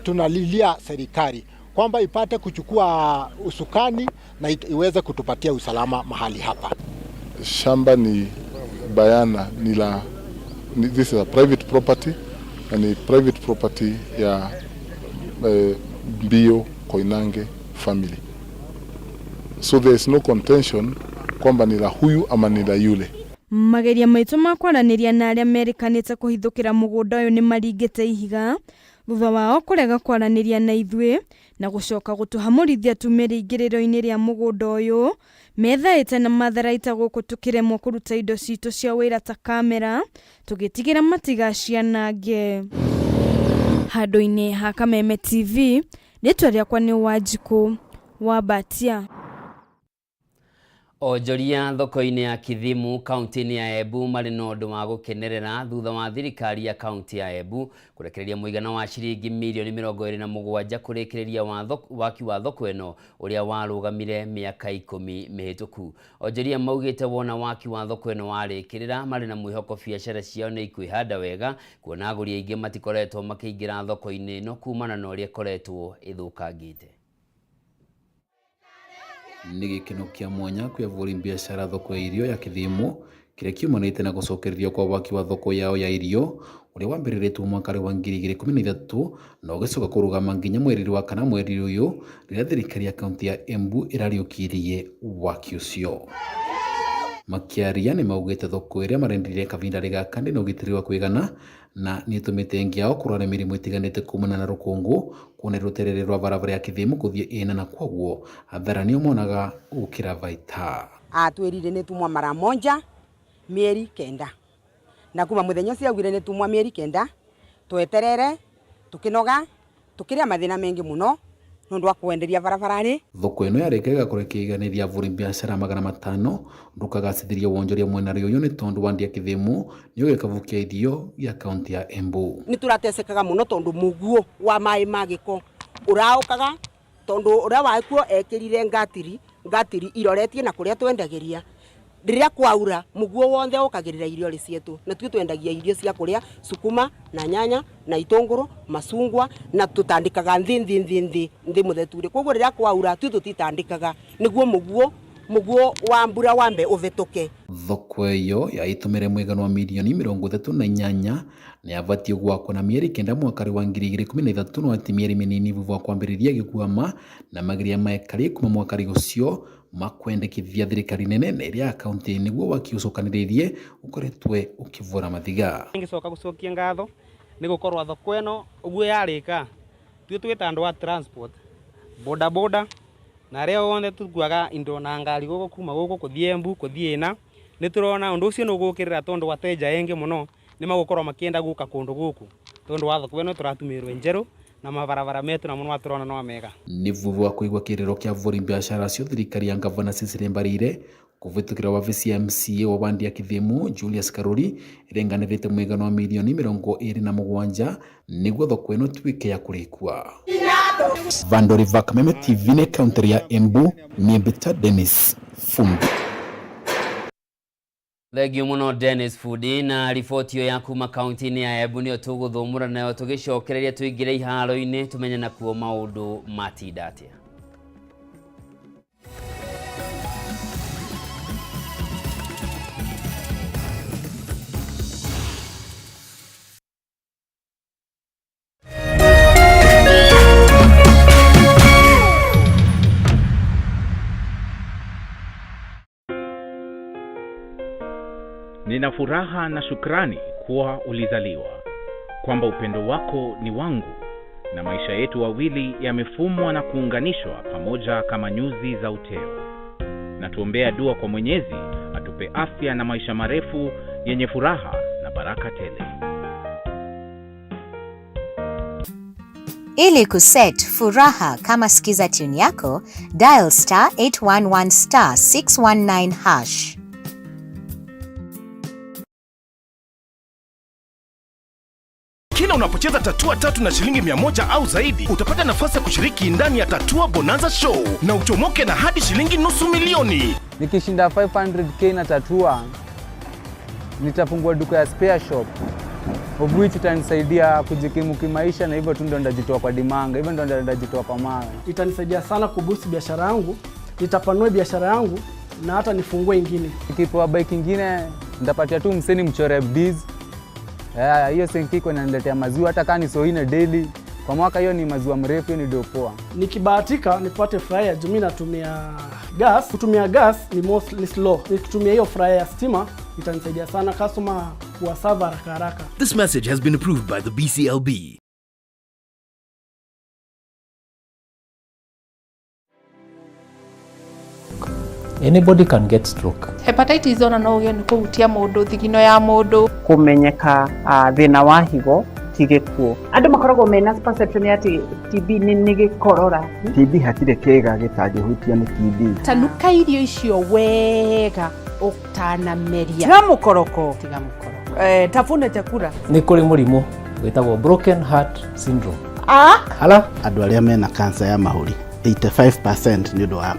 tunalilia serikali kwamba ipate kuchukua usukani na iweze kutupatia usalama mahali hapa. Shamba ni bayana this is a private property na ni private property ya Biũ Koinange family. So there is no contention kwamba ni la huyu ama ni la yule. Mageria maitu makwaraniria na aria merikanite kuhithukira mugunda uyu ni maringite ihiga thutha wao kurega kwaraniria na ithue na gucoka gutuhamurithia tumiri ingiriro-ini ria mugunda uyu methaite na matharaita guku tukiremwo kuruta indo citu cia wira ta kamera tugitigira matigacianange. Handu-ini ha Kameme TV ritwa riakwa ni Wanjiku wa Batia. Onjoria thoko-inĩ ya Kithimu kaunti-inĩ ya Embu marĩ na ũndũ wa gũkenerera thutha wa thirikari ya kaunti ya Embu kũrekereria mũigana wa ciringi mirioni 27 kũrĩkĩrĩria waki wa thoko ĩno ũrĩa warũgamire mĩaka 10 mĩhĩtũku. Onjoria maugĩte wona waki wa thoko ĩno warĩkĩrĩra marĩ na mwĩhoko biacara ciao nĩ ikwĩhanda wega, kuona agũri aingĩ matikoretwo makĩingĩra thoko-inĩ ĩno kumana na ũrĩa ĩkoretwo ĩthũkangĩte. Nĩ gĩkeno kĩa mwanya kwĩ avũri biacara thoko ya irio ya Kithimu kĩrĩa kiumanĩte na gũcokererio kwa waki wa thoko yao ya irio ũrĩa wambĩrĩrĩtwo mwaka wa 2013 na ũgĩcoka kũrũgama nginya mweri wa kana mweri ũyũ rĩrĩa thirikari ya kaunti ya Embu ĩrariũkirie waki ũcio. Makĩaria nĩ maugĩte thoko ĩrĩa marendire kavinda gaka ndĩ na ũgitĩri wa kũigana na nĩ ĩtũmĩte ngiao kũrũa na mĩrimũ ĩtiganĩte kumana na rũkũngũ kuona rũterere rwa barabara ya Kithimu gũthiĩ ĩna na kwoguo hathara nĩ ũmonaga gũkĩra baita. Atwĩrire nĩ tumwa mara moja mĩeri 9 na kuma mũthenya ũcio augire nĩ tumwa mĩeri 9 tweterere tukinoga tukĩrĩa mathĩna mengi mũno nũndũ wa kwenderia barabara-inĩ. Thoko ĩno yarĩkĩrĩga kũrekeganĩria avũri biacara 500 ndũkagacithĩria wonjoria mwena rĩũyũ nĩ tondũ wandia Kithimu nĩ ũgĩkavukia irio ya kaunti ya Embu. Nĩ turatesekaga mũno tondũ mũguo wa maĩ magĩko ũraũkaga tondũ ũrĩa wakuo ekĩrire ngatiri iroretie na kũrĩa twendagĩria. Rĩrĩa kwaura mũguo wothe ũkagĩrĩra irio cietu na tuĩ twendagia irio cia kũrĩa sukuma na nyanya na itũngũrũ macungwa na tutandikaga nthi mũtheture. Koguo rĩrĩa kwaura tuĩ tutitandikaga nĩguo mũguo wa mbura wambe ũvetũke. Thoko ĩyo yaitũmĩre mũigana wa mirioni 38 na yavatio gwakwo na mĩeri 9 mwaka wa 2013 no ati mĩeri mĩnini vutha wa kwambĩrĩria gĩkuama na mageria maekari kuma mwaka ũcio makwendekithia thirikari nene ĩrĩa kaunti nĩguo waki ũcokanĩrĩirie ũkoretwe ũkĩvũra mathiga. Ngicoka gũcokia ngatho nĩ gũkorwo thoko ĩno ũguo yarĩka tuĩ twĩta andũ wa transport boda na arĩa othe tukuaga indo na ngari gũkũ kuma gũkũ kũthiĩ Embu kũthiĩ ĩna nĩ tũrona ũndũ ũcio nĩ ũgũkĩrĩra tondũ wateja engĩ mũno nĩ magũkorwo makĩenda gũka kũndũ gũkũ tondũ wa thoko ĩno tũratumĩrwo njerũ na mabarabara metu na mũno watũrona no mega. Nĩ vutha wa kũigua kĩrĩro kĩa avũri biacara cio thirikari ya ngavana Cecily Mbarire kũvĩtũkĩra wabici ya MCA wa wandi ya Kithimu Julius Karuri ĩrenganĩrĩte mũigana wa mirioni 27 nĩguo thoko ĩno tuĩke ya kũrĩkua. Vandoriva Kameme TV nĩ kaunti ya Embu nĩ Mbita Dennis Fundi. Thengio mũno Dennis Fundi na riboti yo ya kuma kaunti-inĩ ya Embu nĩyo tũgũthũmũra nayo tũgĩcokereria tũingĩre iharo-inĩ tũmenye nakuo maũndũ matinda atĩa. Nina furaha na shukrani kuwa ulizaliwa, kwamba upendo wako ni wangu na maisha yetu wawili yamefumwa na kuunganishwa pamoja kama nyuzi za uteo. Na tuombea dua kwa Mwenyezi atupe afya na maisha marefu yenye furaha na baraka tele. Ili kuset furaha kama sikiza tune yako, dial *811 *619#. Kila unapocheza tatua 3 na shilingi 100 au zaidi, utapata nafasi ya kushiriki ndani ya Tatua Bonanza Show na uchomoke na hadi shilingi $500,000. Nikishinda 500k na tatua, nitafungua duka ya spare shop. Which itanisaidia kujikimu kimaisha na hivyo tu ndo ndajitoa kwa dimanga, hivyo ndo ndajitoa kwa mawe. Itanisaidia sana kubusi biashara yangu, nitapanua biashara yangu na hata nifungue ingine. Nikipewa bike ingine, nitapatia tu mseni mchore biz. Hiyo senkiko inaniletea maziwa hata kama ni soine daily. Kwa mwaka hiyo ni maziwa mrefu, hiyo ni dopoa. Nikibahatika nipate fryer juu mimi natumia gas. Kutumia gas ni mostly slow. Nikitumia hiyo fryer ya stima itanisaidia sana customer kuwasava haraka. This message has been approved by the BCLB. Anybody can get stroke. Hepatitis ona no ũgĩe nĩ kũhutia mũndũ thigino ya mũndũ. Kũmenyeka thĩna wa higo itige kuo. Andu makoragwo mena perception ati TB ni gikorora. TB hatire kega gitangĩhutio nĩ TB. Tanuka irio icio wega utanameria. Tiga mukoroko. Tafuna chakula. Nĩ kũrĩ mũrimũ wĩtagwo broken heart syndrome. Ala andũ arĩa mena cancer ya mahũri 85% nĩ ũndũ wa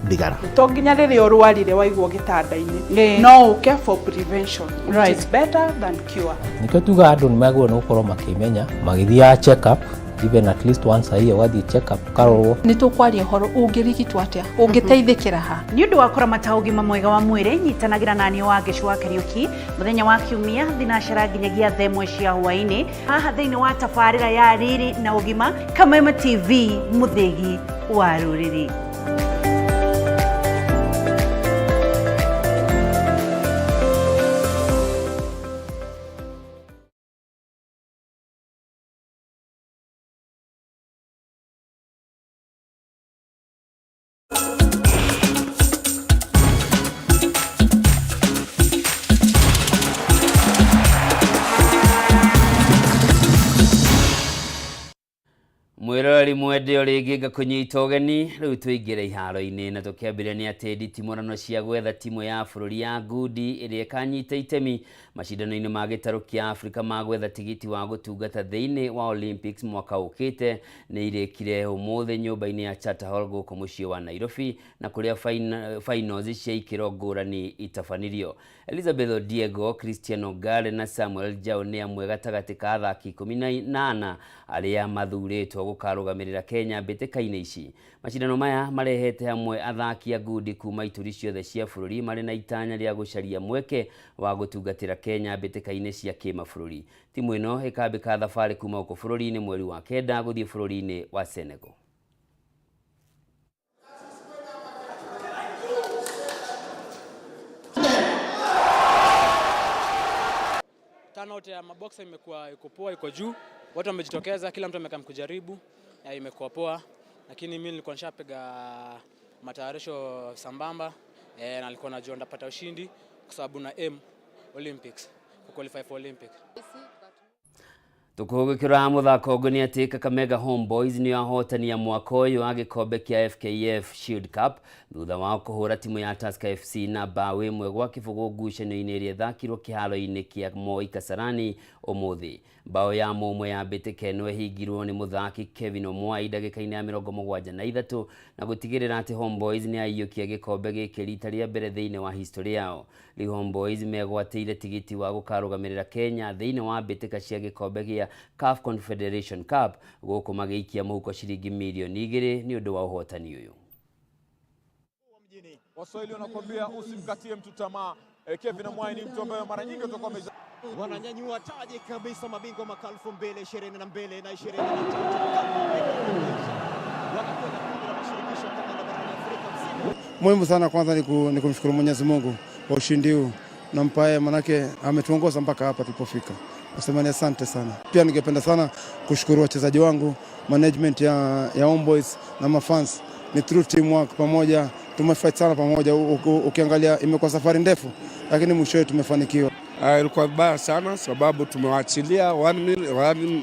thigara. To nginya rĩrĩa ũrwarire waigwo gĩtanda-inĩ. No uke for prevention. Right. It's better than cure. Nĩkĩo tuga andũ nĩ magĩrĩirwo gũkorwo makĩmenya magĩthiaga check up even at least once a year wathiĩ check up karorwo. Nĩ tũkwaria ũhoro ũngĩrigitwo atĩa? Ũngĩteithĩkĩra ha? Nĩ ũndũ wa kũramata ũgima mwega wa mwĩrĩ nyitanagĩra naniĩ wa Gĩcũa Kariuki mũthenya wa Kiumia thinacara nginyagia thaa 1 cia hwaĩ-inĩ haha thĩinĩ wa tabarĩra ya Riri na Ũgima Kameme TV mũthĩgi wa rũrĩrĩ. Mwirori mwende origi ngakunyita ugeni riu tuingire iharo-ini na tukiambire ni ati nditimurano cia gwetha timu ya bururi ya ngundi iria kanyita itemi macindano-ini ma gitaru kia Afrika ma gwetha tigiti wa gutungata thiini wa Olympics mwaka ukite ni irikire umuthi nyumba-ini ya Charter Hall guku mucii wa Nairobi na kuria finals cia ikiro ngurani itafanirio. Elizabeth Diego, Cristiano Gale na Samuel Jao ni amwe gatagati ka athaki 18 aria mathuritwo gukarugamirira Kenya mbĩtĩka-inĩ ici. Macindano maya marehete hamwe athaki a ngundi kuma ituri ciothe cia bururi mari na itanya ria gucaria mweke wa gutungatira Kenya mbĩtĩka-inĩ cia kĩmabũrũri. Timu ĩno ĩkambĩka thabarĩ kuma gũkũ bũrũri-inĩ mweri wa kenda gũthiĩ bũrũri-inĩ wa Senegal. Turnout ya maboxa imekuwa iko poa, iko juu. Watu wamejitokeza, kila mtu amekam kujaribu, imekuwa poa. Lakini mimi nilikuwa nishapiga matayarisho sambamba na nilikuwa najua ndapata ushindi kwa sababu na Olympics, ku qualify for Olympic. Tukugikira muthako ngoni ati Kakamega Homeboys ni ahotani ya mwaka uyu wa gikombe kia FKF Shield Cup thutha wa kuhura timu ya Tusker FC na bao imwe gwa kibugu ngucanio-ini iria thakirwo kiharo-ini kia Moi Kasarani umuthi. Bao ya mumwe ya mbĩtĩka ĩno ĩhingirwo ni muthaki Kevin Omwai ndagĩka-inĩ ya 73 na gutigirira ati Homeboys ni aiyukia gikombe gĩkĩ rita rĩa mbere thĩinĩ wa history yao. Li Homeboys megwatĩire tigiti wa gukarugamirira Kenya thĩinĩ wa mbĩtĩka cia gikombe gĩa CAF Confederation Cup gũkũ magĩikia mũhuko shilingi milioni 2 ni ũndũ wa ũhotani ũyũ. Waswahili wanakuambia usimkatie mtu tamaa. Kevin Omwai ni mtu ambaye mara nyingi utakuwa wananyanyua taji kabisa mabingwa mwaka 2022 na 2023. Muhimu sana kwanza ni kumshukuru Mwenyezi Mungu kwa ushindi huu. Nampaye manake ametuongoza mpaka hapa tulipofika. Nasema ni asante sana. Pia ningependa sana kushukuru wachezaji wangu, management ya Homeboys na mafans. Ni true teamwork pamoja. Tumefight sana pamoja. Ukiangalia imekuwa safari ndefu lakini mwishowe tumefanikiwa. Ilikuwa baya sana sababu tumewaachilia one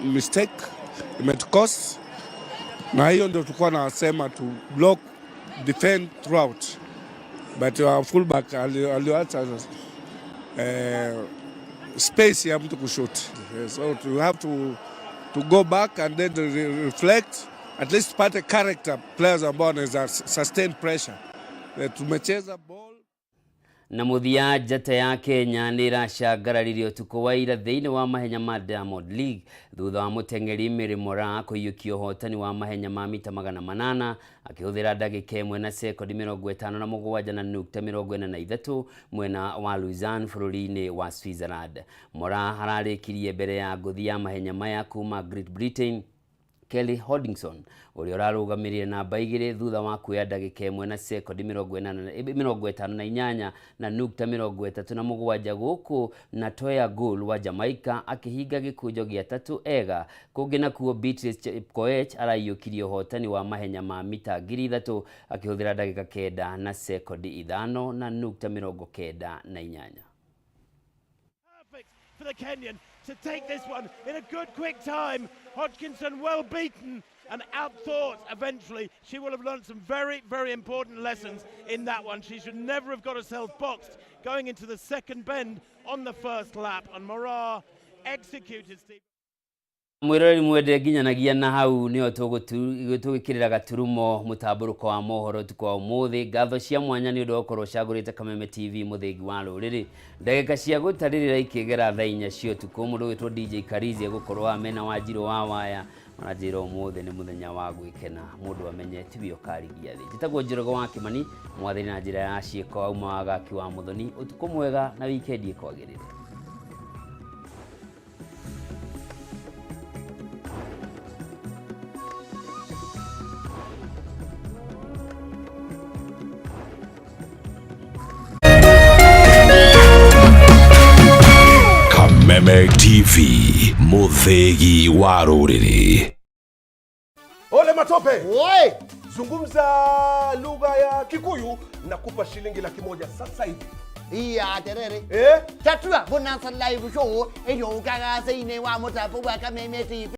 mistake imetukost, na hiyo ndio tulikuwa nasema to block defend throughout, but our fullback aliacha space ya mtu kushoot. So we have to go back and then reflect, at least pate character players ambao wanaweza sustain pressure. Tumecheza ball na muthia njata ya Kenya ni iracangararirwo tuko wa ira thĩinĩ wa mahenya ma Diamond League thutha wa muteng'eri Mary Moraa kũiyũkia ũhotani wa mahenya ma mita 800 akĩhũthĩra ndagĩka 1 na sekondi 57 na nukta 43 mwena wa Lausanne bũrũri-inĩ wa Switzerland. Moraa ararĩkirie mbere ya ngũthi ya mahenya maya kuma Great Britain Kelly Hodgson uria urarugamirire namba 2 thutha wa kuoya ndagĩka 1 na sekondi 58 na nukta 37 gũkũ na Toya Goal wa Jamaica akihinga gĩkũnjo gĩa 3 ega kũngĩ nakuo Beatrice Chepkoech araiyũkirie ũhotani wa mahenya ma mita 3000 akĩhũthĩra ndagĩka 9 na sekondi 5 na nukta 98. For the Kenyan, to take this one in a good quick time. Hodgkinson well beaten and outthought eventually. She will have learned some very, very important lessons in that one. She should never have got herself boxed going into the second bend on the first lap, and Mohoro executed Steve. Mwirori mwende nginyanagia na hau nio tugikirira gaturumo mutamburuko wa mohoro tukwa umuthi ngatho cia mwanya ni undu okorwo cagurite Kameme TV muthengi wa ruriri ndagika cia gutaririra ikigera thaa 4 cio tuko mundu witwo DJ Karizi gukorwo amena wa njiro wa waya manajira umuthi ni muthenya wa gwikena mundu amenye tibio karigia thi jitagwo Njorogo wa Kimani mwathani na njira ya cieko auma wa gaki wa muthoni utuko mwega na weekend ikwagirire. Kameme TV, muthegi wa ruriri. Ole Matope! Oi! Zungumza lugha ya Kikuyu na kupa shilingi 100,000 sasa hivi. Iya terere. Eh? Tatua bonanza live show eyo gaga zeine wa Mutamburuko wa Kameme TV.